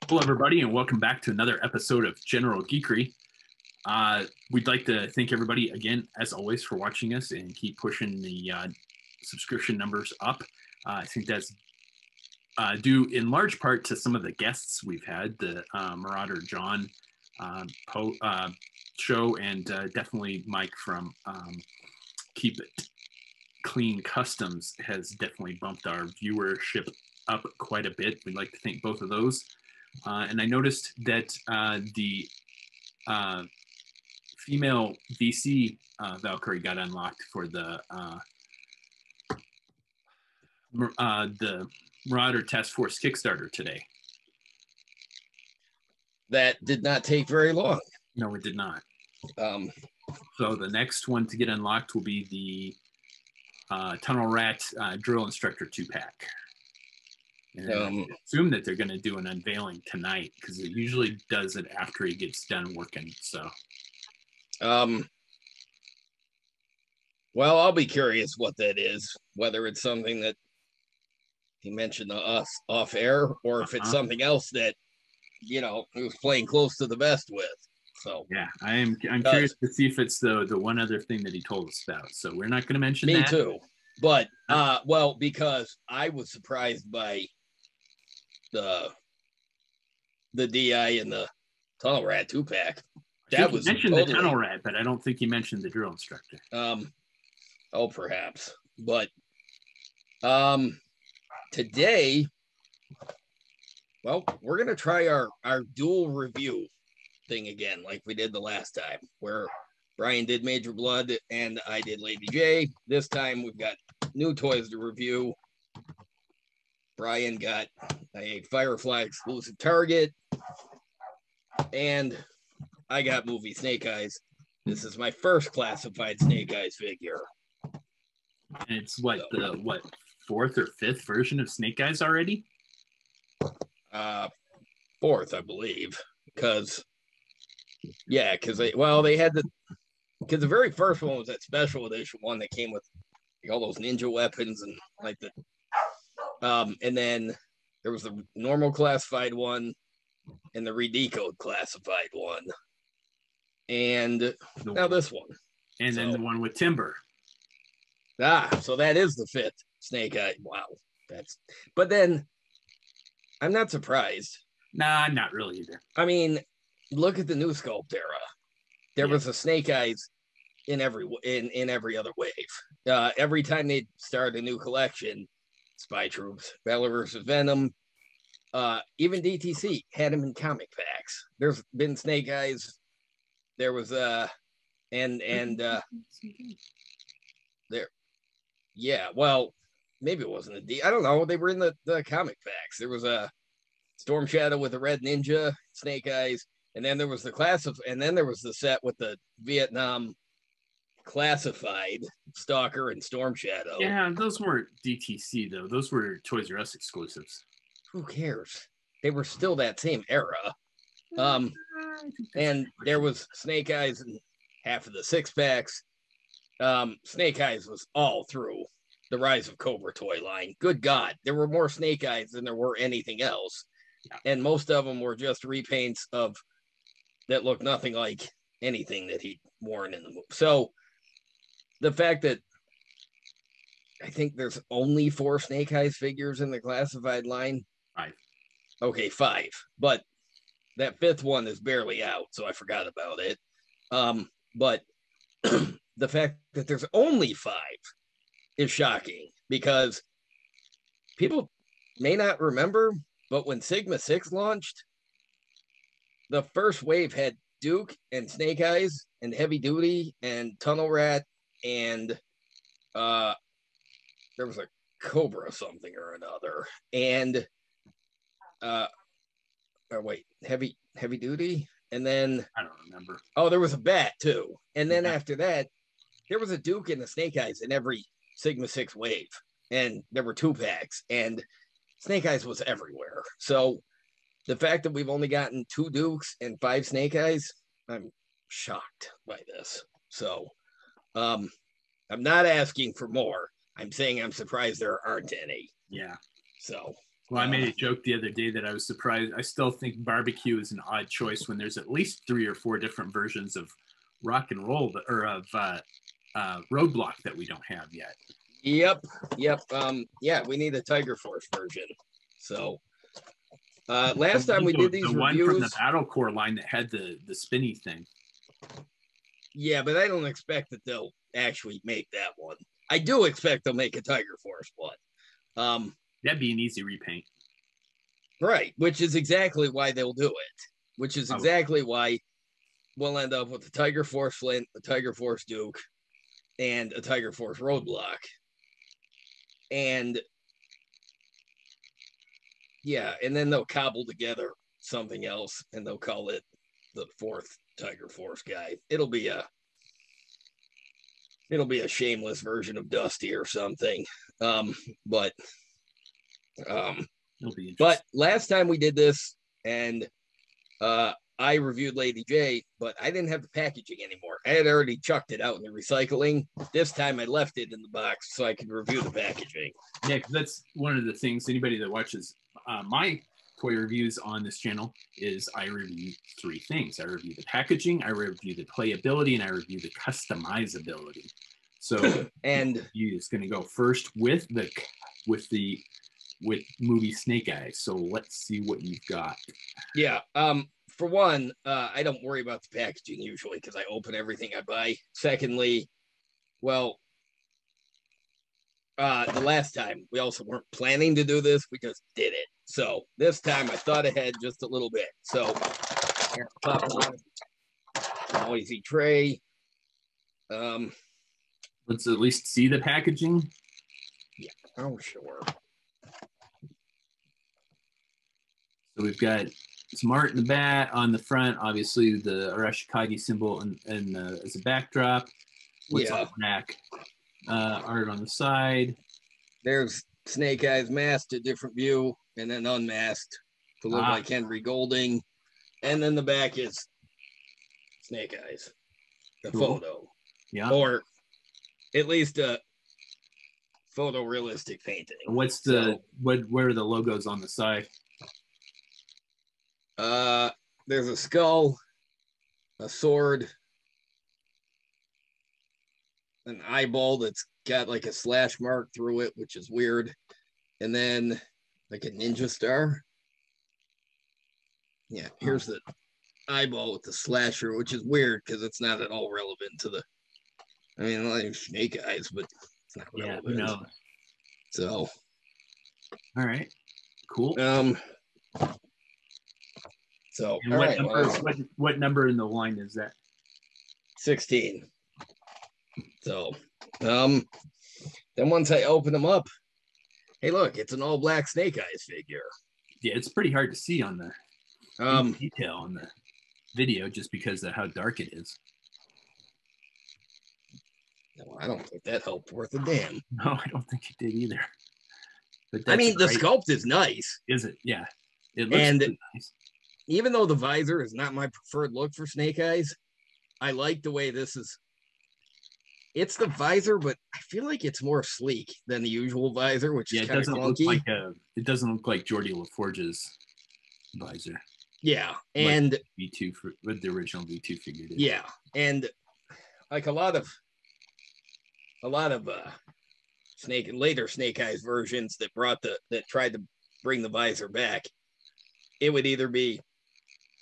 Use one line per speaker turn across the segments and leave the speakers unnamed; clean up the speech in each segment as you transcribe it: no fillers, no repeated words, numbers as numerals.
Hello, everybody, and welcome back to another episode of General Geekery. We'd like to thank everybody again, as always, for watching us and keep pushing the subscription numbers up. I think that's due in large part to some of the guests we've had, the Marauder John show, and definitely Mike from Keep It Clean Customs has definitely bumped our viewership up quite a bit. We'd like to thank both of those. And I noticed that the female VC Valkyrie got unlocked for the Marauder Task Force Kickstarter today.
That did not take very long.
No, it did not. So the next one to get unlocked will be the Tunnel Rat Drill Instructor 2-pack. And I assume that they're going to do an unveiling tonight because it usually does it after he gets done working. So,
well, I'll be curious what that is, whether it's something that he mentioned to us off air or if it's something else that, you know, he was playing close to the vest with. So,
yeah, I'm curious to see if it's the one other thing that he told us about. So we're not going to mention that.
Me too. But, well, because I was surprised by the DI and the Tunnel Rat 2-pack.
That was mentioned totally, the Tunnel Rat, but I don't think he mentioned the Drill Instructor.
Oh, perhaps. But today, well, we're gonna try our dual review thing again, like we did the last time, where Brian did Major Blood and I did Lady J. This time we've got new toys to review. Brian got a Firefly exclusive Target, and I got movie Snake Eyes. This is my first classified Snake Eyes figure.
And it's the fourth or fifth version of Snake Eyes already?
Fourth, I believe, because they had because the very first one was that special edition one that came with like, all those ninja weapons and like the. And then there was the normal classified one and the redecode classified one. And now this one.
And then the one with Timber.
So that is the fifth Snake Eye. Wow. But then I'm not surprised.
Nah, not really either.
I mean, look at the new Sculpt era. There was a Snake Eyes in every other wave. Every time they start a new collection, Spy Troops, Valor versus Venom, even DTC had them in comic packs. There's been Snake Eyes. There was there. Yeah, well, maybe it wasn't I don't know. They were in the comic packs. There was a Storm Shadow with a red ninja, Snake Eyes, and then there was there was the set with the Vietnam classified Stalker and Storm Shadow.
Yeah, those weren't DTC though. Those were Toys R Us exclusives.
Who cares? They were still that same era. And there was Snake Eyes in half of the 6-packs. Snake Eyes was all through the Rise of Cobra toy line. Good God, there were more Snake Eyes than there were anything else. Yeah. And most of them were just repaints of that looked nothing like anything that he'd worn in the movie. So the fact that I think there's only 4 Snake Eyes figures in the classified line.
5.
Okay, 5. But that 5th one is barely out, so I forgot about it. But the fact that there's only 5 is shocking because people may not remember, but when Sigma 6 launched, the first wave had Duke and Snake Eyes and Heavy Duty and Tunnel Rat and there was a Cobra something or another. And Heavy Duty, and then
I don't remember.
Oh, there was a Bat too, and then after that, there was a Duke and the Snake Eyes in every Sigma 6 wave, and there were 2-packs, and Snake Eyes was everywhere. So the fact that we've only gotten 2 Dukes and 5 Snake Eyes, I'm shocked by this. So I'm not asking for more. I'm saying I'm surprised there aren't any.
Yeah.
So
Well, I made a joke the other day that I was surprised. I still think barbecue is an odd choice when there's at least 3 or 4 different versions of rock and roll or of roadblock that we don't have yet.
Yep. Yeah, we need a Tiger Force version. So last time we did these
the
reviews,
one from the Battle Core line that had the spinny thing.
Yeah, but I don't expect that they'll actually make that one. I do expect they'll make a Tiger Force one.
That'd be an easy repaint.
Right, which is exactly why they'll do it. Which is exactly why we'll end up with the Tiger Force Flint, the Tiger Force Duke, and a Tiger Force Roadblock. And yeah, and then they'll cobble together something else and they'll call it the 4th Tiger Force guy. It'll be a shameless version of Dusty or something. But last time we did this, and I reviewed Lady J, but I didn't have the packaging anymore. I had already chucked it out in the recycling. This time I left it in the box so I could review the packaging.
Yeah, because that's one of the things. Anybody that watches my toy reviews on this channel is I review 3 things. I review the packaging, I review the playability, and I review the customizability. So
and
you is going to go first with movie Snake Eyes. So let's see what you've got.
Yeah. For one, I don't worry about the packaging usually because I open everything I buy. Secondly, well, the last time we also weren't planning to do this, we just did it. So this time I thought ahead just a little bit. So pop on noisy tray.
Let's at least see the packaging.
Yeah, oh sure.
So we've got Smart in the bat on the front, obviously the Arashikage symbol and as a backdrop. What's on the back? Art on the side.
There's Snake Eyes masked, a different view, and then unmasked to look like Henry Golding. And then the back is Snake Eyes, the photo.
Yeah.
Or at least a photorealistic painting.
What's the where are the logos on the side?
There's a skull, a sword, an eyeball that's got like a slash mark through it, which is weird, and then like a ninja star. Yeah, here's the eyeball with the slasher, which is weird because it's not at all relevant to the. I mean, like Snake Eyes, but it's not relevant.
Yeah, no.
So,
all right, cool.
So,
what number in the line is that?
16. So, then once I open them up, hey, look, it's an all black Snake Eyes figure.
Yeah, it's pretty hard to see on the detail on the video just because of how dark it is.
No, I don't think that helped worth a damn.
No, I don't think it did either. But
I mean, the sculpt is nice.
Is it? Yeah, it looks really nice.
Even though the visor is not my preferred look for Snake Eyes, I like the way this is. It's the visor, but I feel like it's more sleek than the usual visor, which is kind of clunky.
It doesn't look like Geordie LaForge's visor.
Yeah, and
V2 with the original V2 figure did.
Yeah, and like a lot of later Snake Eyes versions that tried to bring the visor back, it would either be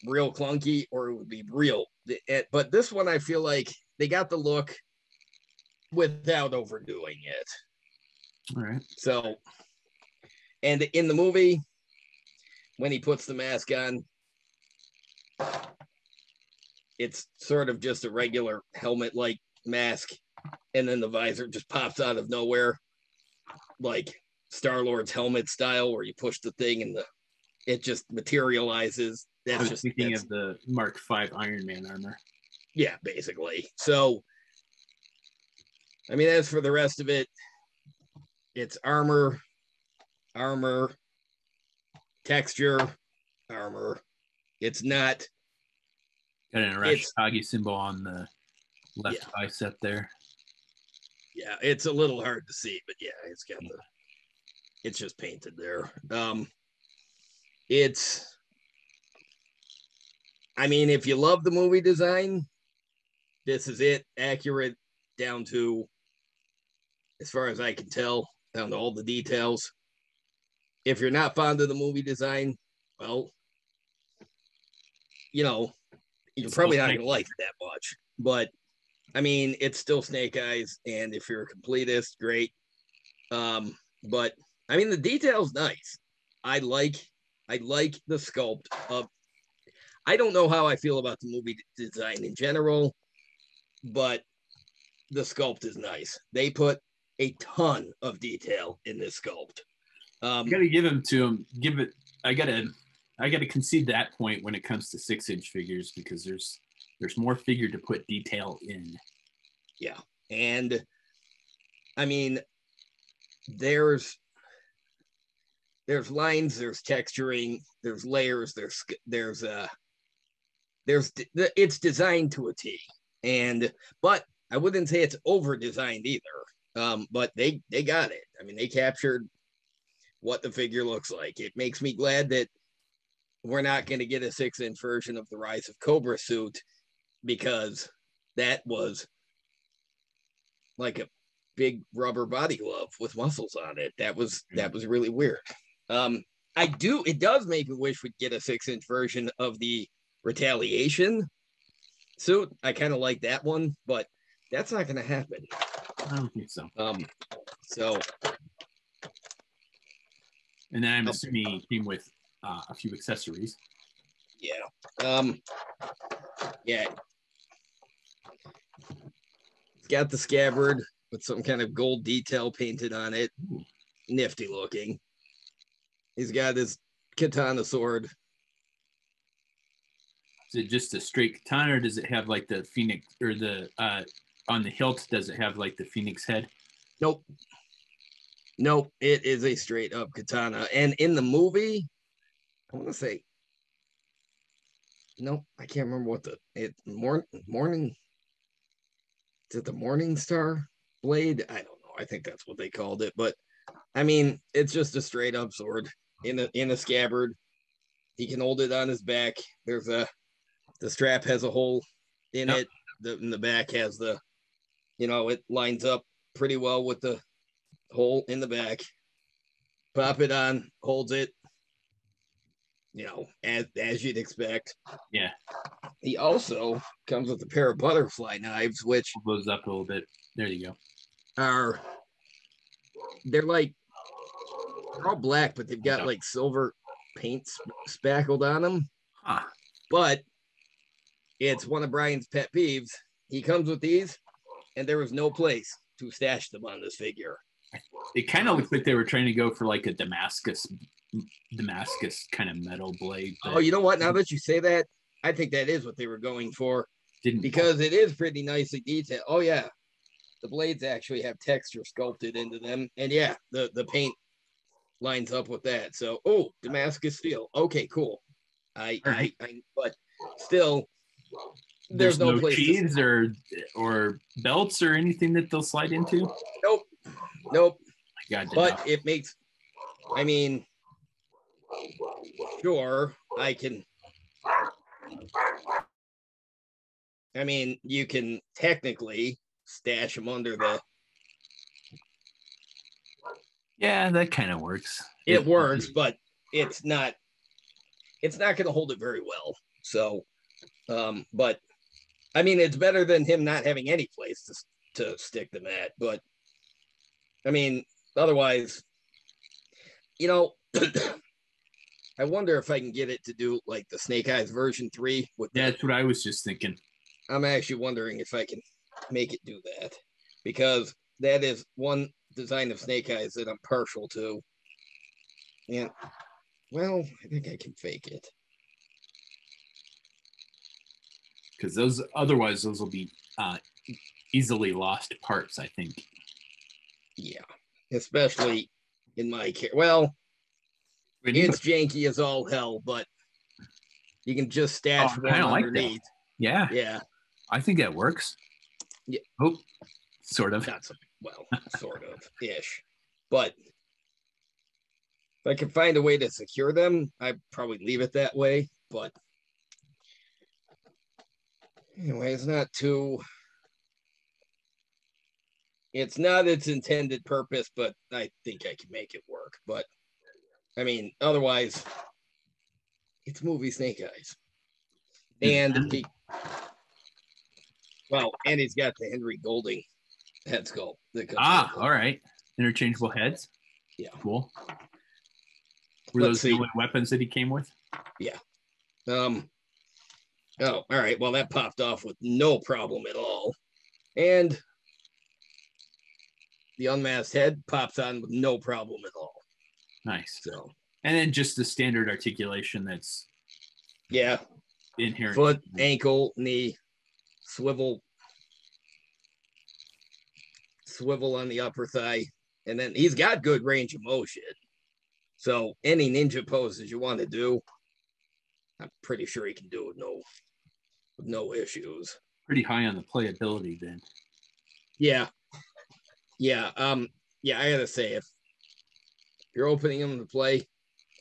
real clunky or it would be real. But this one, I feel like they got the look without overdoing it.
All right.
So, and in the movie, when he puts the mask on, it's sort of just a regular helmet-like mask, and then the visor just pops out of nowhere, like Star-Lord's helmet style, where you push the thing and it just materializes.
I was thinking of the Mark V Iron Man armor.
Yeah, basically. So, I mean, as for the rest of it, it's armor, texture, armor. It's not.
Got an Arashikage symbol on the left bicep there.
Yeah, it's a little hard to see, but yeah, it's got it's just painted there. it's, I mean, if you love the movie design, this is it. Accurate down to, as far as I can tell, down to all the details. If you're not fond of the movie design, well, you know, you're probably not going to like it that much. But I mean, it's still Snake Eyes, and if you're a completist, great. But I mean, the detail's nice. I like the sculpt of. I don't know how I feel about the movie design in general, but the sculpt is nice. They put a ton of detail in this sculpt.
I gotta give him to him. Give it. I gotta concede that point when it comes to 6-inch figures, because there's more figure to put detail in.
Yeah, and I mean, there's lines, there's texturing, there's layers, it's designed to a T. But I wouldn't say it's over designed either. But they got it. I mean, they captured what the figure looks like. It makes me glad that we're not going to get a 6-inch version of the Rise of Cobra suit, because that was like a big rubber body glove with muscles on it. That was really weird. It does make me wish we'd get a 6-inch version of the Retaliation suit. I kind of like that one, but that's not going to happen.
I don't think so.
So,
and then I'm assuming he came with a few accessories.
Yeah. Yeah. It's got the scabbard with some kind of gold detail painted on it.
Ooh.
Nifty looking. He's got his katana sword.
Is it just a straight katana, or does it have like the phoenix, or the on the hilt, does it have like the phoenix head?
Nope. It is a straight up katana. And in the movie, I want to say, nope, I can't remember what morning. Is it the Morning Star blade? I don't know. I think that's what they called it. But I mean, it's just a straight up sword in a scabbard. He can hold it on his back. The strap has a hole in it. In the back has it lines up pretty well with the hole in the back. Pop it on, holds it, as you'd expect.
Yeah.
He also comes with a pair of butterfly knives, which
goes up a little bit. There you go.
They're all black, but they've got like silver paint spackled on them.
Huh.
But it's one of Brian's pet peeves. He comes with these, and there was no place to stash them on this figure.
It kind of looks like they were trying to go for like a Damascus kind of metal blade.
Oh, you know what? Now that you say that, I think that is what they were going for. Because it is pretty nicely detailed. Oh, yeah. The blades actually have texture sculpted into them. And yeah, the paint lines up with that. So, Damascus steel. Okay, cool. But still, there's no place
cheese or belts or anything that they'll slide into.
Nope.
My God,
but it makes, I mean, sure, I can. I mean, you can technically stash them under the.
Yeah, that kind of works.
It works, but it's not going to hold it very well. So, but I mean, it's better than him not having any place to stick them at. But I mean, otherwise, I wonder if I can get it to do like the Snake Eyes version 3.
That's what I was just thinking.
I'm actually wondering if I can make it do that, because that is one design of Snake Eyes that I'm partial to. And, well, I think I can fake it.
Because those will be easily lost parts, I think.
Yeah, especially in my care. Well, it's janky as all hell, but you can just stash one underneath.
Like yeah.
Yeah.
I think that works.
Yeah.
Oh, sort of.
Sort of ish. But If I can find a way to secure them, I'd probably leave it that way. But anyway, it's not its intended purpose, but I think I can make it work. But I mean, otherwise, it's movie Snake Eyes. And and he's got the Henry Golding head sculpt.
All right. Interchangeable heads.
Yeah.
Cool. Were those the only weapons that he came with?
Yeah. Oh, all right. Well, that popped off with no problem at all. And the unmasked head pops on with no problem at all.
Nice.
So,
and then just the standard articulation that's inherent.
Foot, ankle, knee, swivel on the upper thigh, and then he's got good range of motion. So any ninja poses you want to do, I'm pretty sure he can do it with no issues.
Pretty high on the playability then.
Yeah. I gotta say, if you're opening him to play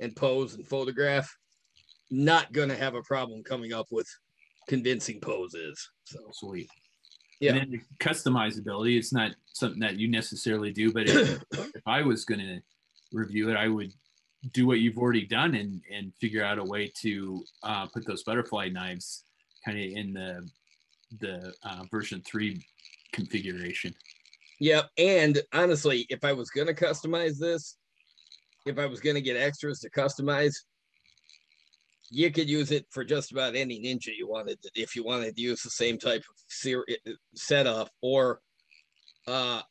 and pose and photograph, not gonna have a problem coming up with convincing poses. So
sweet.
Yeah.
And then the customizability, it's not something that you necessarily do, but if I was going to review it, I would do what you've already done and figure out a way to put those butterfly knives kind of in the version 3 configuration.
Yep. And honestly, if I was going to customize this, if I was going to get extras to customize, you could use it for just about any ninja you wanted if you wanted to use the same type of setup. Or, I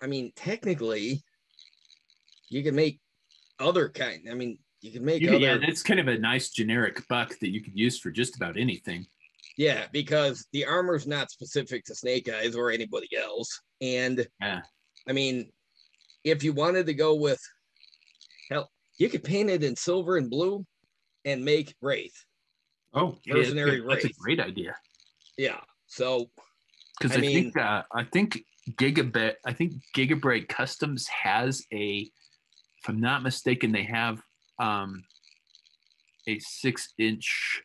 mean, technically, you can make other kind. I mean, you can make other.
Yeah, that's kind of a nice generic buck that you could use for just about anything.
Yeah, because the armor's not specific to Snake Eyes or anybody else. And, I mean, if you wanted to go with, hell, you could paint it in silver and blue and make Wraith.
Oh,
mercenary Wraith.
That's a great idea.
Yeah. So,
because I think Gigabyte Customs has if I'm not mistaken, they have a 6-inch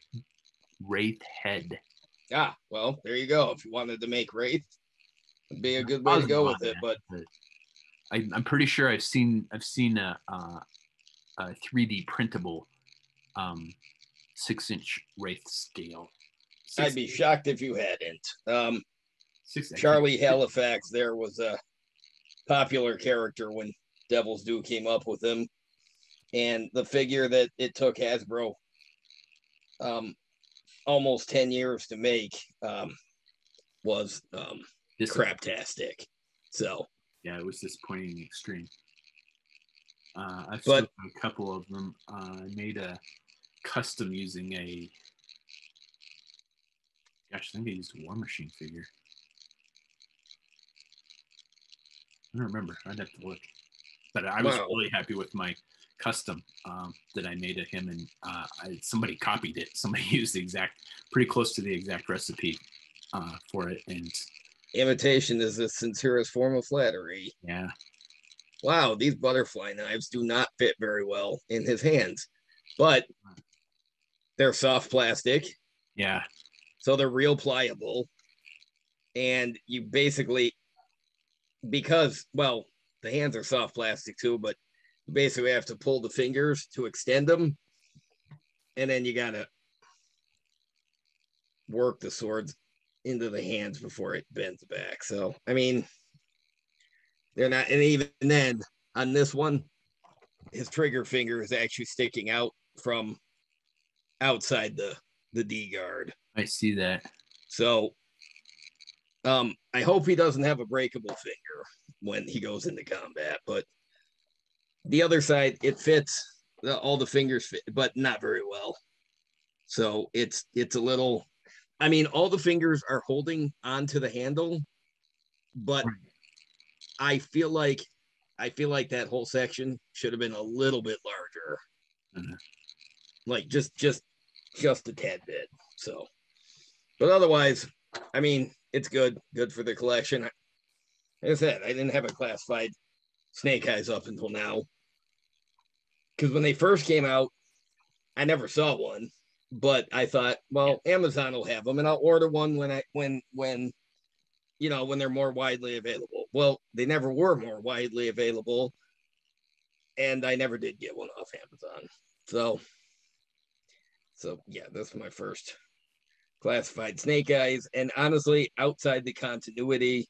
Wraith head.
Ah, well, there you go. If you wanted to make Wraith, it'd be a good way to go with it. But
I'm pretty sure I've seen a 3D printable 6-inch Wraith scale.
I'd be shocked if you hadn't. Charlie Halifax there was a popular character when Devil's Due came up with him, and the figure that it took Hasbro almost 10 years to make was craptastic. So
yeah, it was disappointing in the extreme. I've still got a couple of them. I made a custom using I think I used a War Machine figure. I don't remember. I'd have to look. But I was really happy with my custom that I made of him, and somebody copied it. Somebody used pretty close to the exact recipe for it. And
imitation is the sincerest form of flattery.
Yeah.
Wow, these butterfly knives do not fit very well in his hands, but they're soft plastic.
Yeah.
So they're real pliable. And you basically, because, well, the hands are soft plastic too, but you basically have to pull the fingers to extend them. And then you got to work the swords into the hands before it bends back. So, I mean, they're not, and even then on this one, his trigger finger is actually sticking out from outside the D guard.
I see that.
So, I hope he doesn't have a breakable finger when he goes into combat, but the other side, it fits, all the fingers fit, but not very well. So it's a little, I mean, all the fingers are holding onto the handle, but I feel like that whole section should have been a little bit larger. Mm-hmm. Like just a tad bit. So, but otherwise, I mean, it's good for the collection. Like I said, I didn't have a classified Snake Eyes up until now, because when they first came out, I never saw one, but I thought, well, Amazon will have them, and I'll order one when they're more widely available. Well, they never were more widely available, and I never did get one off Amazon. So yeah, that's my first classified Snake Eyes. And honestly, outside the continuity,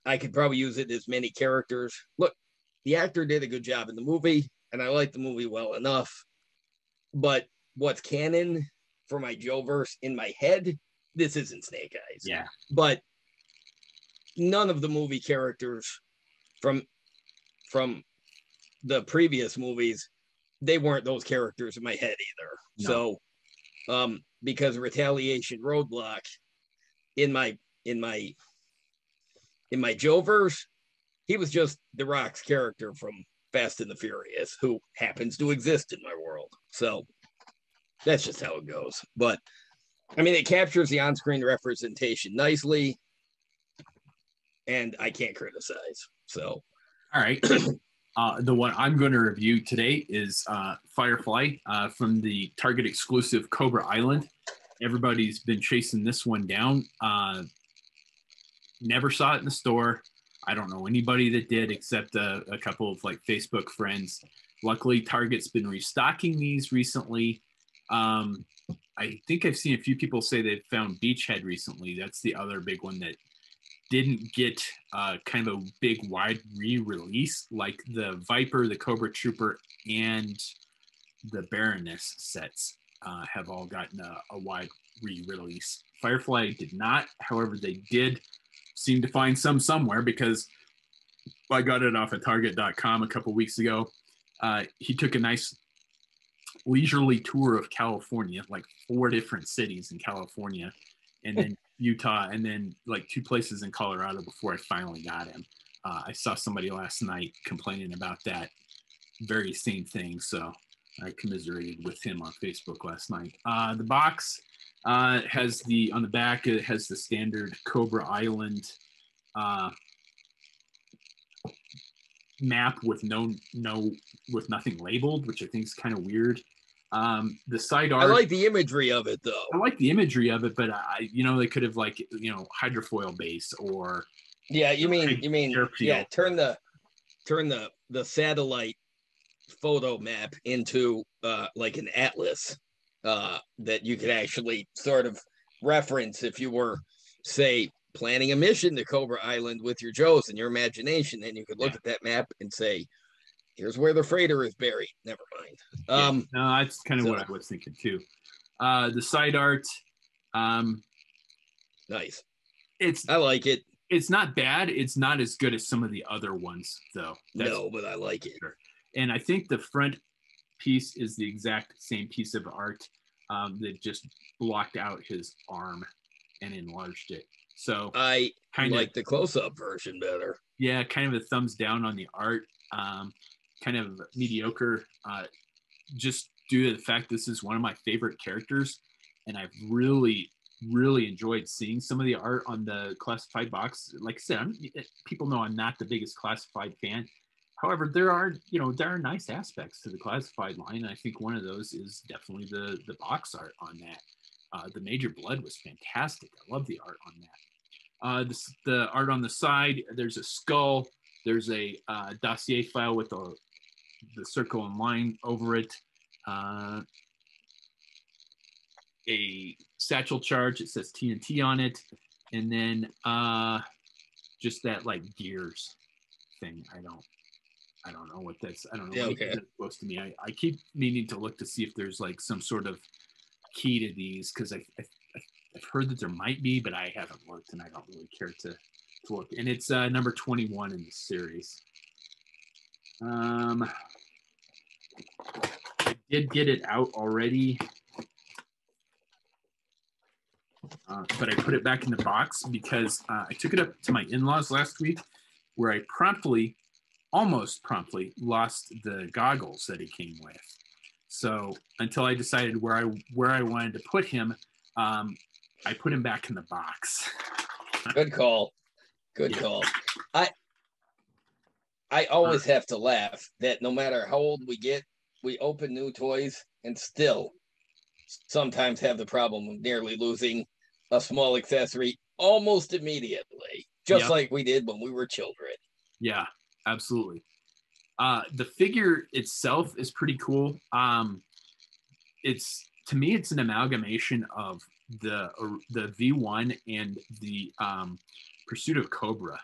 I could probably use it as many characters. Look, the actor did a good job in the movie, and I liked the movie well enough. But what's canon for my Joe-verse in my head, this isn't Snake Eyes.
Yeah.
But none of the movie characters from the previous movies, they weren't those characters in my head either. No. So because Retaliation Roadblock in my Joe-verse, he was just The Rock's character from Fast and the Furious, who happens to exist in my world. So that's just how it goes. But I mean, it captures the on-screen representation nicely, and I can't criticize. So,
all right. The one I'm going to review today is Firefly from the Target exclusive Cobra Island. Everybody's been chasing this one down. Never saw it in the store. I don't know anybody that did except a couple of like Facebook friends. Luckily, Target's been restocking these recently. I think I've seen a few people say they've found Beachhead recently. That's the other big one that didn't get kind of a big wide re-release, like the Viper, the Cobra Trooper, and the Baroness sets have all gotten a wide re-release. Firefly did not. However, they did seem to find some somewhere, because I got it off of Target.com a couple weeks ago. He took a nice leisurely tour of California, like 4 different cities in California, and then Utah, and then like 2 places in Colorado before I finally got him. I saw somebody last night complaining about that very same thing, so I commiserated with him on Facebook last night. The box has on the back, it has the standard Cobra Island map with with nothing labeled, which I think is kind of weird. The side art,
I like the imagery of it, though.
I like the imagery of it, but they could have hydrofoil base or
you mean turn the satellite photo map into like an atlas that you could actually sort of reference if you were, say, planning a mission to Cobra Island with your Joes and your imagination, and you could look at that map and say, here's where the freighter is buried. Never mind.
No, that's kind of what I was thinking too. The side art,
nice.
I
like it.
It's not bad. It's not as good as some of the other ones, though.
No, but I like it.
Sure. And I think the front piece is the exact same piece of art that just blocked out his arm and enlarged it. So
I like the close-up version better.
Yeah, kind of a thumbs down on the art. Kind of mediocre, just due to the fact this is one of my favorite characters, and I've really enjoyed seeing some of the art on the classified box. Like I said, people know I'm not the biggest classified fan. However, there are nice aspects to the classified line. I think one of those is definitely the box art on that. The Major Blood was fantastic. I love the art on that. The art on the side, there's a skull. There's a dossier file with the circle and line over it. A satchel charge. It says TNT on it. And then just that like gears thing. I don't know what that's. I don't know what it's supposed to mean. I keep meaning to look to see if there's like some sort of key to these, because I've heard that there might be, but I haven't looked, and I don't really care to look. And it's number 21 in the series. I did get it out already, but I put it back in the box because I took it up to my in-laws last week, where I almost promptly lost the goggles that he came with. So until I decided where I wanted to put him, I put him back in the box.
Good call. Good call. I always have to laugh that no matter how old we get, we open new toys and still sometimes have the problem of nearly losing a small accessory almost immediately, just like we did when we were children.
Yeah, absolutely. The figure itself is pretty cool. It's, to me, it's an amalgamation of the V1 and the Pursuit of Cobra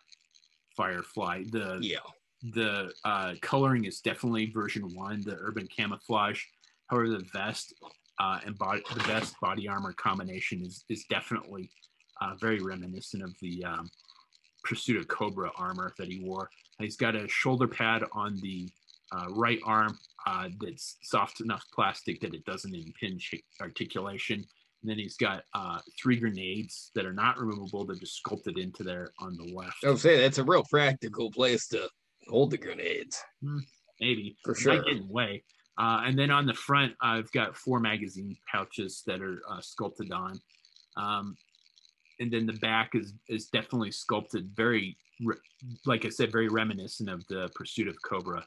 Firefly. The coloring is definitely version 1, the urban camouflage. However, the vest and the vest body armor combination is definitely very reminiscent of the Pursuit of Cobra armor that he wore. He's got a shoulder pad on the right arm that's soft enough plastic that it doesn't impinge articulation. And then he's got 3 grenades that are not removable. They're just sculpted into there on the left.
I would say that's a real practical place to hold the grenades.
Maybe.
For sure.
Might get in the way. And then on the front, I've got 4 magazine pouches that are sculpted on. And then the back is definitely sculpted very, like I said, very reminiscent of the Pursuit of Cobra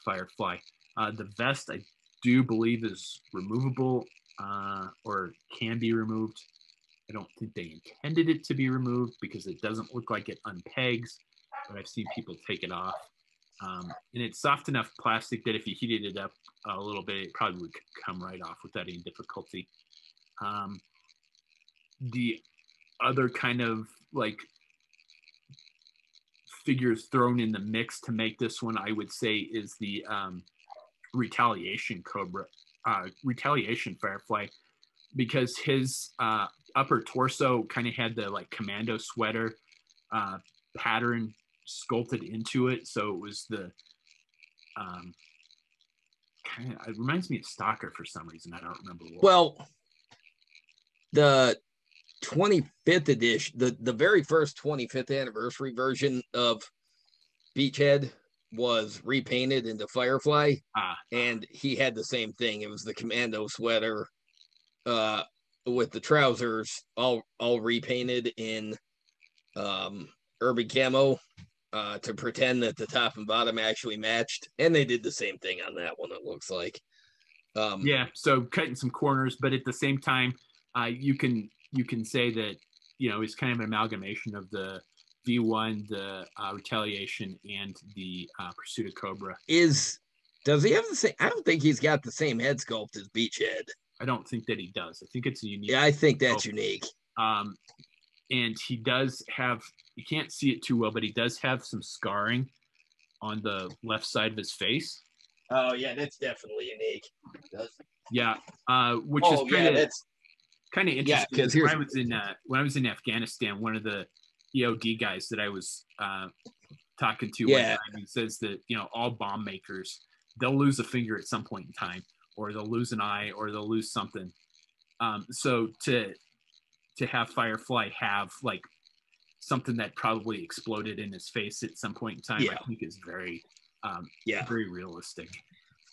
Firefly. The vest, I do believe, is removable or can be removed. I don't think they intended it to be removed because it doesn't look like it unpegs, but I've seen people take it off. And it's soft enough plastic that if you heated it up a little bit, it probably would come right off without any difficulty. The other kind of like figures thrown in the mix to make this one, I would say, is the Retaliation Firefly, because his upper torso kind of had the like commando sweater pattern sculpted into it, so it was the it reminds me of Stalker for some reason. I don't remember what.
Well, the 25th edition, the very first 25th anniversary version of Beachhead was repainted into Firefly, and he had the same thing. It was the commando sweater with the trousers all repainted in urban camo to pretend that the top and bottom actually matched, and they did the same thing on that one, it looks like.
Yeah, so cutting some corners, but at the same time, you can say that, you know, it's kind of an amalgamation of the V1, the Retaliation, and the Pursuit of Cobra.
Does he have the same? I don't think he's got the same head sculpt as Beachhead.
I don't think that he does. I think it's a unique.
Yeah, I think that's unique.
And he does have, you can't see it too well, but he does have some scarring on the left side of his face.
Oh yeah, that's definitely unique.
Yeah, which is kind of interesting.
Yeah, because
when I was in Afghanistan, one of the EOD guys that I was talking to,
yeah,
one time, he says that, you know, all bomb makers, they'll lose a finger at some point in time, or they'll lose an eye, or they'll lose something. So to have Firefly have like something that probably exploded in his face at some point in time, I think is very very realistic.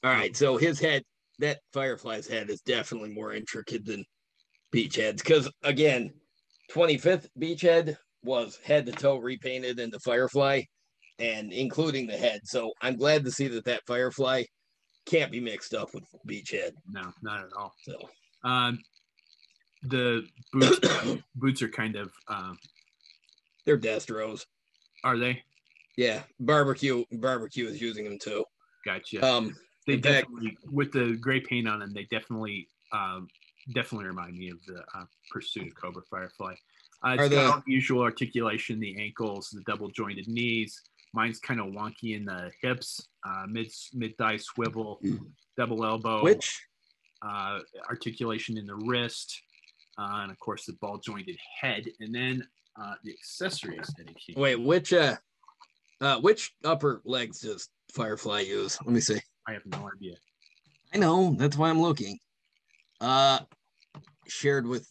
All right, so his head, that Firefly's head, is definitely more intricate than Beachhead's, because again, 25th Beachhead was head to toe repainted into Firefly, and including the head. So I'm glad to see that Firefly can't be mixed up with Beachhead.
No, not at all.
So
the boots are kind of
they're Destros.
Are they?
Yeah, barbecue is using them too.
Gotcha. They definitely, with the gray paint on them, they definitely remind me of the Pursuit of Cobra Firefly. It's got all the usual articulation, the ankles, the double jointed knees. Mine's kind of wonky in the hips, mid thigh swivel, double elbow. Articulation in the wrist, and of course the ball jointed head, and then the accessory aesthetic here.
Wait, which upper legs does Firefly use? Let me see.
I have no idea.
I know, that's why I'm looking. Shared with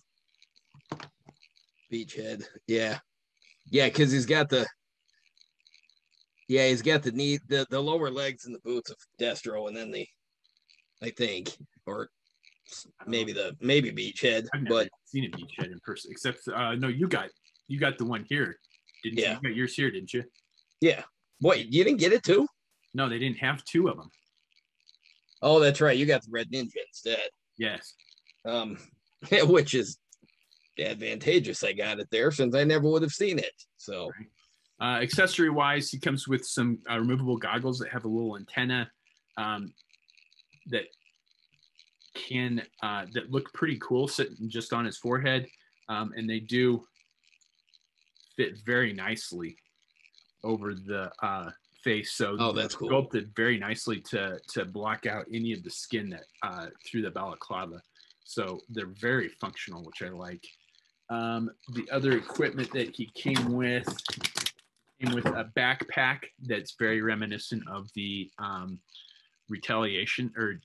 Beachhead. Yeah, because he's got the knee, the lower legs and the boots of Destro, and then maybe Beachhead.
I've never seen a Beachhead in person, except no, you got the one here, didn't you? You got yours here, didn't you?
Yeah. Wait, you didn't get it too?
No, they didn't have two of them.
Oh, that's right. You got the Red Ninja instead.
Yes.
Which is advantageous. I got it there since I never would have seen it. So,
accessory wise, he comes with some removable goggles that have a little antenna that can that look pretty cool sitting just on his forehead, and they do fit very nicely over the face. So
that's cool.
Sculpted very nicely to block out any of the skin that through the balaclava. So they're very functional, which I like. The other equipment that he came with a backpack that's very reminiscent of the Retaliation, or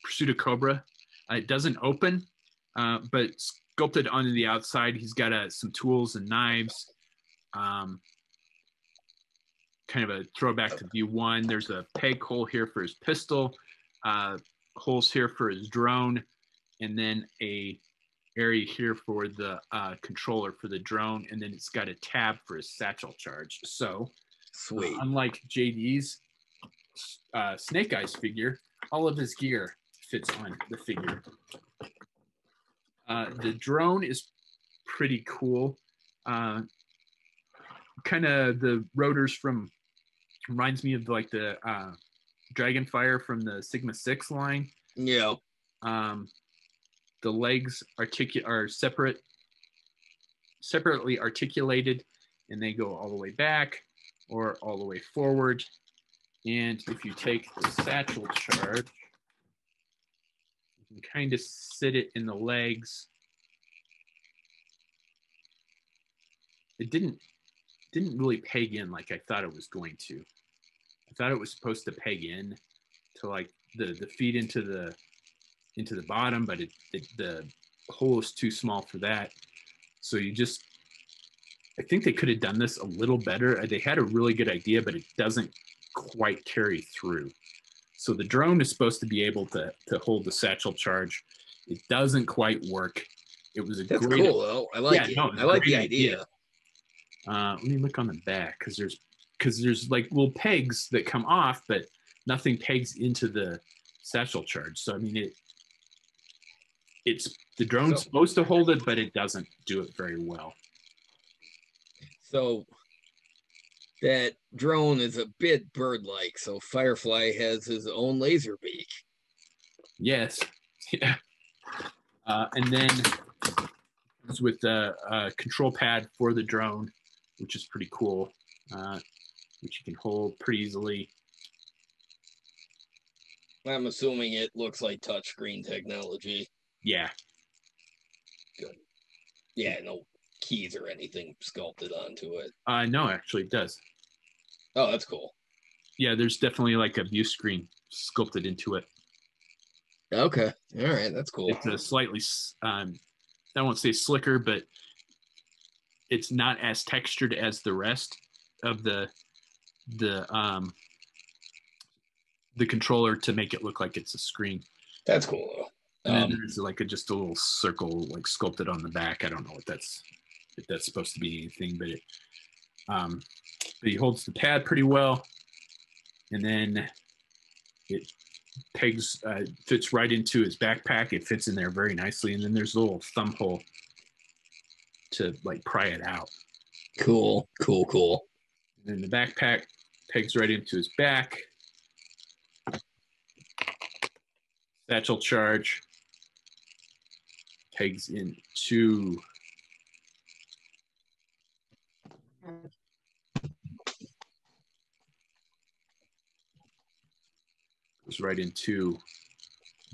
Pursuit of Cobra. It doesn't open, but sculpted onto the outside. He's got some tools and knives. Kind of a throwback to view one. There's a peg hole here for his pistol, holes here for his drone, and then a area here for the controller for the drone, and then it's got a tab for his satchel charge. So
sweet.
Unlike JD's Snake Eyes figure, all of his gear fits on the figure. The drone is pretty cool. Kind of the rotors reminds me of like the Dragonfire from the Sigma 6 line.
Yeah.
The legs are separately articulated, and they go all the way back or all the way forward. And if you take the satchel charge, you can kind of sit it in the legs. It didn't really peg in like I thought it was going to. I thought it was supposed to peg in to like the feet into the bottom, but the hole is too small for that. So I think they could have done this a little better. They had a really good idea, but it doesn't quite carry through. So the drone is supposed to be able to hold the satchel charge. It doesn't quite work. It was
That's great. Cool though. I like it. I like the idea.
Let me look on the back because there's like little pegs that come off, but nothing pegs into the satchel charge. So I mean the drone's supposed to hold it, but it doesn't do it very well.
So that drone is a bit bird-like. So Firefly has his own laser beak.
Yes. Yeah. And then comes with the control pad for the drone, which is pretty cool, which you can hold pretty easily.
I'm assuming it looks like touchscreen technology.
Yeah.
Good. Yeah, no keys or anything sculpted onto it.
No, actually it does.
Oh, that's cool.
Yeah, there's definitely like a view screen sculpted into it.
Okay. All right, that's cool.
It's a slightly, I won't say slicker, but it's not as textured as the rest of the controller to make it look like it's a screen.
That's cool though.
And then there's like just a little circle like sculpted on the back. I don't know if that's supposed to be anything, but he holds the pad pretty well, and then it pegs fits right into his backpack. It fits in there very nicely, and then there's a little thumb hole to like pry it out.
Cool. And
then the backpack pegs right into his back. Satchel charge pegs into goes right into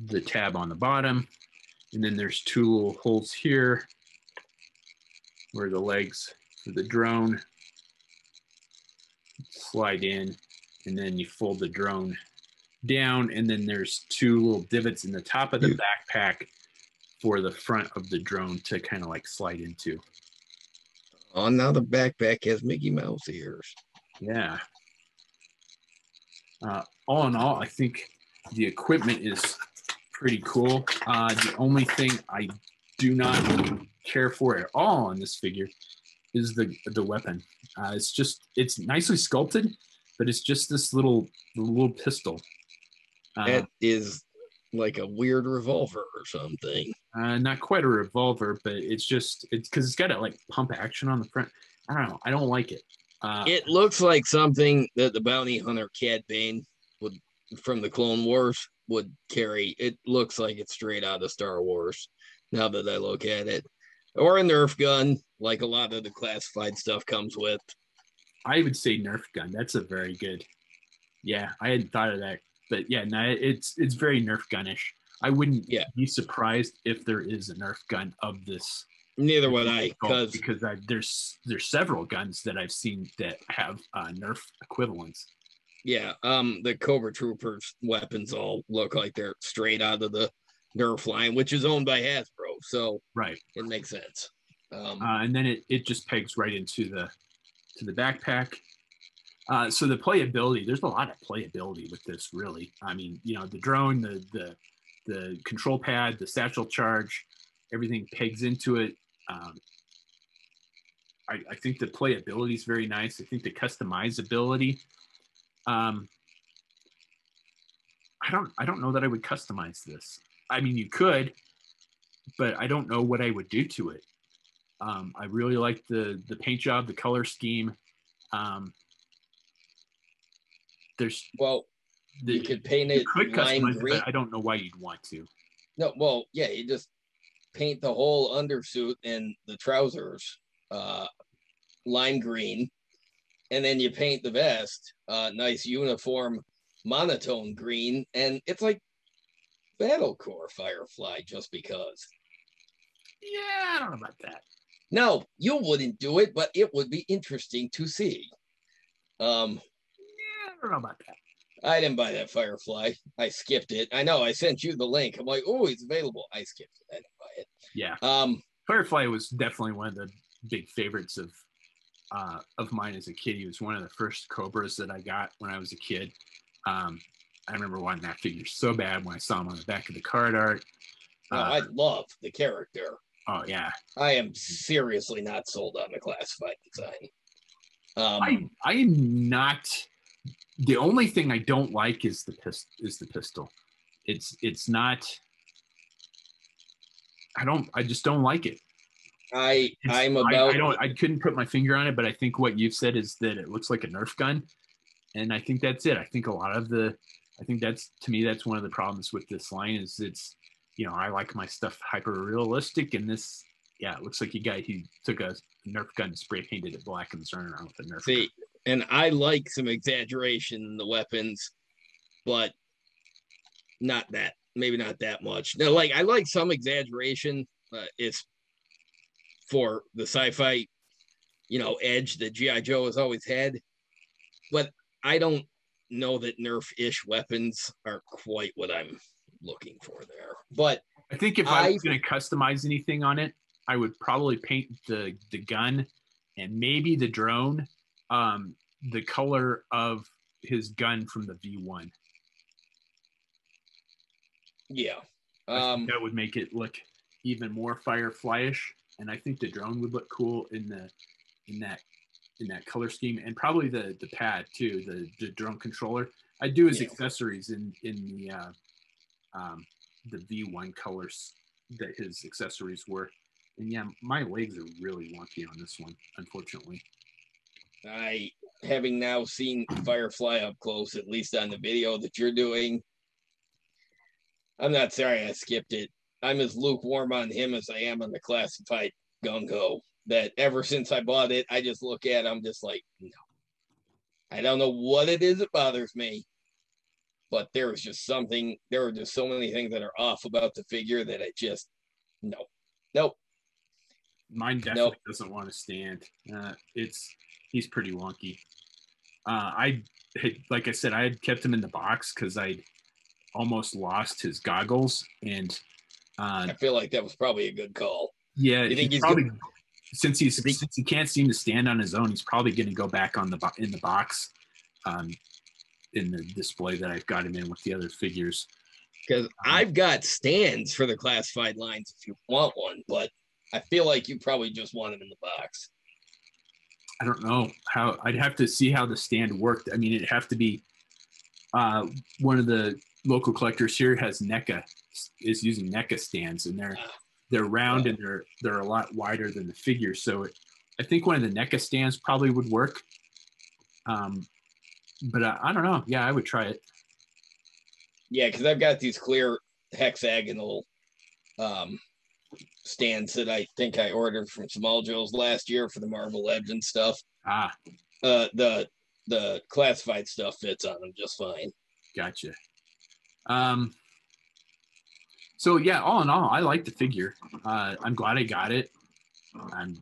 the tab on the bottom, and then there's two little holes here where the legs for the drone slide in, and then you fold the drone down, and then there's two little divots in the top of the backpack for the front of the drone to kind of like slide into.
Oh, now the backpack has Mickey Mouse ears.
Yeah. All in all, I think the equipment is pretty cool. The only thing I do not care for at all on this figure is the weapon. It's nicely sculpted, but it's just this little pistol.
It is like a weird revolver or something.
Not quite a revolver, but it's because it's got a like pump action on the front. I don't know. I don't like it.
It looks like something that the bounty hunter Cad Bane would from the Clone Wars would carry. It looks like it's straight out of Star Wars. Now that I look at it, or a Nerf gun, like a lot of the classified stuff comes with.
I would say Nerf gun. That's a very good. Yeah, I hadn't thought of that, but yeah, no, it's very Nerf gunnish. I wouldn't be surprised if there is a Nerf gun of this.
Neither would I,
because there's several guns that I've seen that have Nerf equivalents.
Yeah, the Cobra Troopers weapons all look like they're straight out of the Nerf line, which is owned by Hasbro, so
right,
it makes sense.
And then it just pegs right into the backpack. So the playability, there's a lot of playability with this, really. I mean, the drone, the control pad, the satchel charge, everything pegs into it. I think the playability is very nice. I think the customizability. I don't know that I would customize this. I mean, you could, but I don't know what I would do to it. I really like the paint job, the color scheme.
You could paint it lime green.
I don't know why you'd want to.
No, well, yeah, you just paint the whole undersuit and the trousers lime green, and then you paint the vest nice uniform monotone green, and it's like Battlecore Firefly just because.
Yeah, I don't know about that.
No, you wouldn't do it, but it would be interesting to see.
Yeah, I don't know about that.
I didn't buy that Firefly. I skipped it. I know. I sent you the link. I'm like, oh, it's available. I skipped it. I didn't buy it.
Yeah. Firefly was definitely one of the big favorites of mine as a kid. He was one of the first Cobras that I got when I was a kid. I remember wanting that figure so bad when I saw him on the back of the card art.
I love the character.
Oh yeah.
I am seriously not sold on the classified design.
I am not. The only thing I don't like is the pistol. It's not. I just don't like it.
I
couldn't put my finger on it, but I think what you've said is that it looks like a Nerf gun, and I think that's it. I think to me that's one of the problems with this line is it's, I like my stuff hyper realistic, and this, it looks like he took a Nerf gun and spray painted it black and was running around with a Nerf gun.
And I like some exaggeration in the weapons, but not that, maybe not that much. No, like I like some exaggeration. It's for the sci-fi, edge that G.I. Joe has always had. But I don't know that Nerf-ish weapons are quite what I'm looking for there. But
I think if I was going to customize anything on it, I would probably paint the gun and maybe the drone the color of his gun from the V1.
Yeah.
I think that would make it look even more Firefly-ish, and I think the drone would look cool in that color scheme, and probably the pad too, the drone controller. I do his accessories in the V1 colors that his accessories were. And yeah, my legs are really wonky on this one, unfortunately.
Having now seen Firefly up close, at least on the video that you're doing, I'm not sorry I skipped it. I'm as lukewarm on him as I am on the classified gung-ho, that ever since I bought it, I just look at him just like, no. I don't know what it is that bothers me, but there are just so many things that are off about the figure that I just, nope.
Mine definitely doesn't want to stand. He's pretty wonky. Like I said, I had kept him in the box because I'd almost lost his goggles, and
I feel like that was probably a good call.
Yeah, you think he's probably since he can't seem to stand on his own, he's probably going to go back in the box, in the display that I've got him in with the other figures.
Because I've got stands for the classified lines if you want one, but I feel like you probably just want him in the box.
I don't know how. I'd have to see how the stand worked. I mean, it'd have to be one of the local collectors here is using NECA stands, and they're round and they're a lot wider than the figure. So I think one of the NECA stands probably would work. But I don't know. Yeah, I would try it.
Yeah, because I've got these clear hexagonal stands that I think I ordered from Small Joe's last year for the Marvel Legends stuff. The classified stuff fits on them just fine.
Gotcha. So yeah, all in all, I like the figure. I'm glad I got it. I'm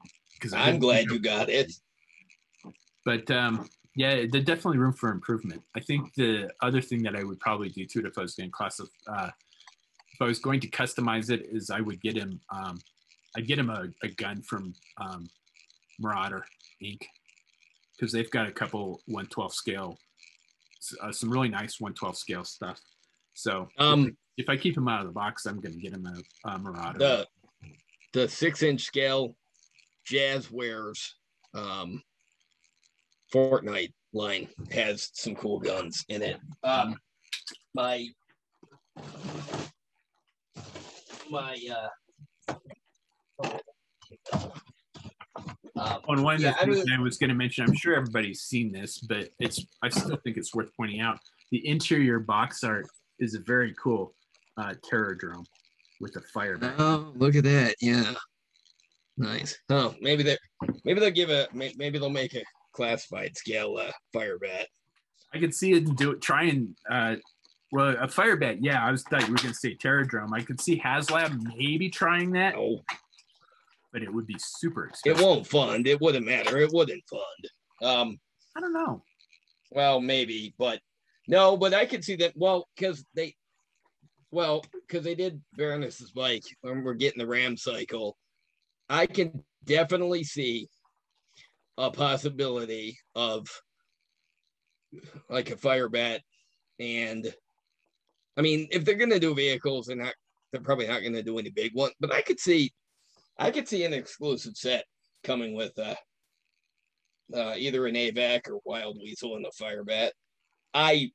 glad you got it.
But yeah, there's definitely room for improvement. I think the other thing that I would probably do too, if I was going to customize it, is I would get him. I'd get him a gun from Marauder Inc. because they've got a couple 1/12 scale, some really nice 1/12 scale stuff. So if I keep him out of the box, I'm going to get him a Marauder.
The 6-inch scale Jazzwares Fortnite line has some cool guns in it.
One of the things I was going to mention, I'm sure everybody's seen this, but I still think it's worth pointing out. The interior box art is a very cool terror drone with a fire bat.
Oh, look at that! Yeah, nice. Oh, maybe they'll make a classified scale fire bat.
I could see it a fire bat. Yeah, I thought you were going to say terror drone. I could see HasLab maybe trying that.
Oh.
But it would be super expensive.
It won't fund. It wouldn't matter. It wouldn't fund.
I don't know.
Well, maybe, but no. But I could see that. Well, because they did Baroness's bike when we're getting the Ram cycle. I can definitely see a possibility of like a fire bat, and I mean, if they're gonna do vehicles, they're probably not gonna do any big ones. But I could see an exclusive set coming with either an AVAC or Wild Weasel and the Fire Bat. I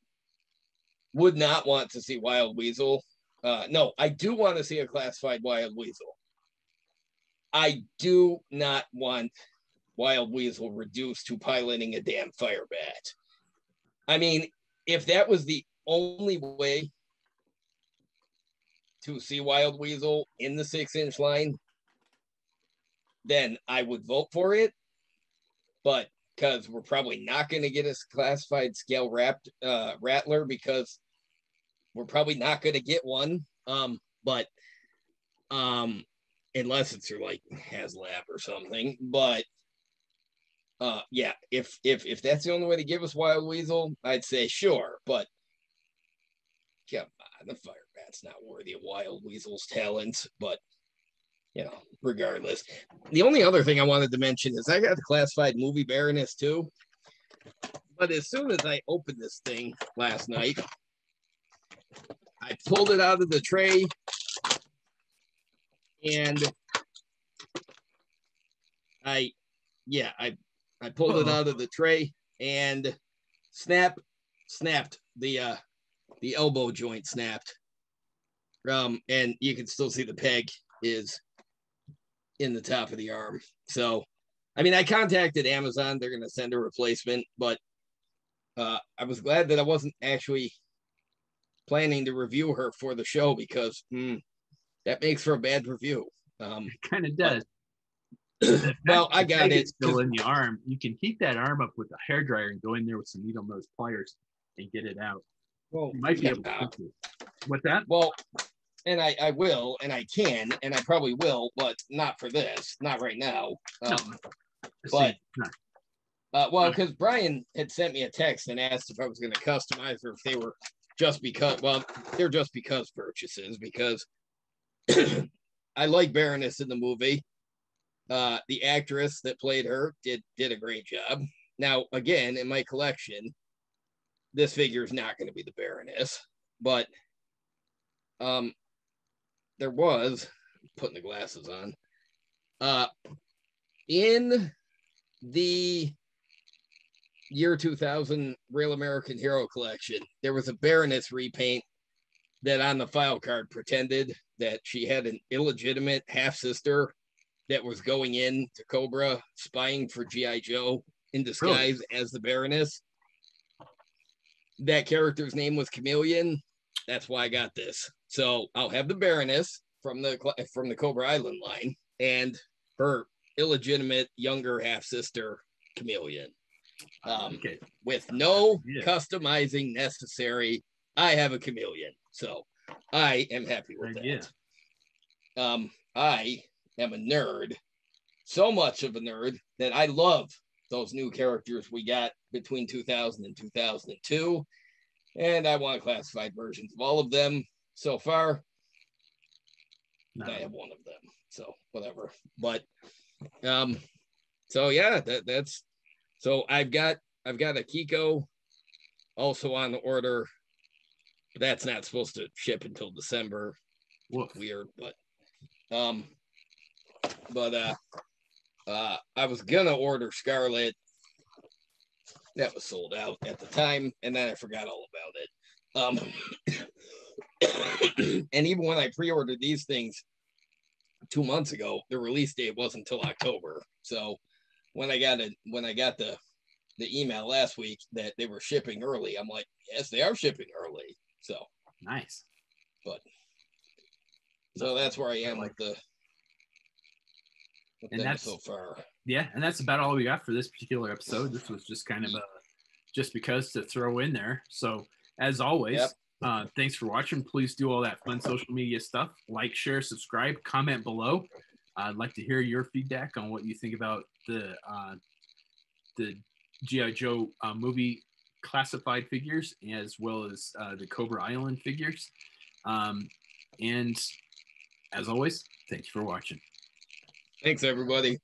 would not want to see Wild Weasel. No, I do want to see a classified Wild Weasel. I do not want Wild Weasel reduced to piloting a damn Fire Bat. I mean, if that was the only way to see Wild Weasel in the 6-inch line, then I would vote for it. But because we're probably not going to get a classified scale Rattler because we're probably not going to get one. But unless it's through like HasLab or something. But yeah, if that's the only way to give us Wild Weasel, I'd say sure. But come on, the Fire Bat's not worthy of Wild Weasel's talents. But regardless. The only other thing I wanted to mention is I got the classified movie Baroness too. But as soon as I opened this thing last night, I pulled it out of the tray and I pulled it out of the tray and snapped the elbow joint snapped. And you can still see the peg is in the top of the arm. So, I mean, I contacted Amazon. They're going to send a replacement, but I was glad that I wasn't actually planning to review her for the show because that makes for a bad review.
It kind of does.
Well, I got it.
Still in the arm. You can heat that arm up with a hairdryer and go in there with some needle nose pliers and get it out.
Well,
you might be able to. What's that?
Well, and I will, and I can, and I probably will, but not for this, not right now. But well, because Brian had sent me a text and asked if I was going to customize or if they were just because. Well, they're just because purchases because I like Baroness in the movie. The actress that played her did a great job. Now, again, in my collection, this figure is not going to be the Baroness, but there was putting the glasses on in the year 2000 Real American Hero Collection, there was a Baroness repaint that on the file card pretended that she had an illegitimate half-sister that was going in to Cobra, spying for G.I. Joe in disguise as the Baroness. That character's name was Chameleon. That's why I got this. So I'll have the Baroness from the Cobra Island line and her illegitimate younger half-sister Chameleon. With no customizing necessary, I have a Chameleon. So I am happy with that. I am a nerd, so much of a nerd that I love those new characters we got between 2000 and 2002. And I want classified versions of all of them so far. No. I have one of them, so whatever. But so yeah, that's so I've got a Kiko also on the order. But that's not supposed to ship until December. Woof. Weird, but I was gonna order Scarlet. That was sold out at the time, and then I forgot all about it. And even when I pre-ordered these things 2 months ago, the release date wasn't until October. So when I got the email last week that they were shipping early, I'm like, yes, they are shipping early. So
nice.
But so that's where I am with them so far.
Yeah, and that's about all we got for this particular episode. This was just kind of just because to throw in there. So as always, thanks for watching. Please do all that fun social media stuff. Like, share, subscribe, comment below. I'd like to hear your feedback on what you think about the G.I. Joe movie classified figures, as well as the Cobra Island figures. And as always, thanks for watching.
Thanks, everybody.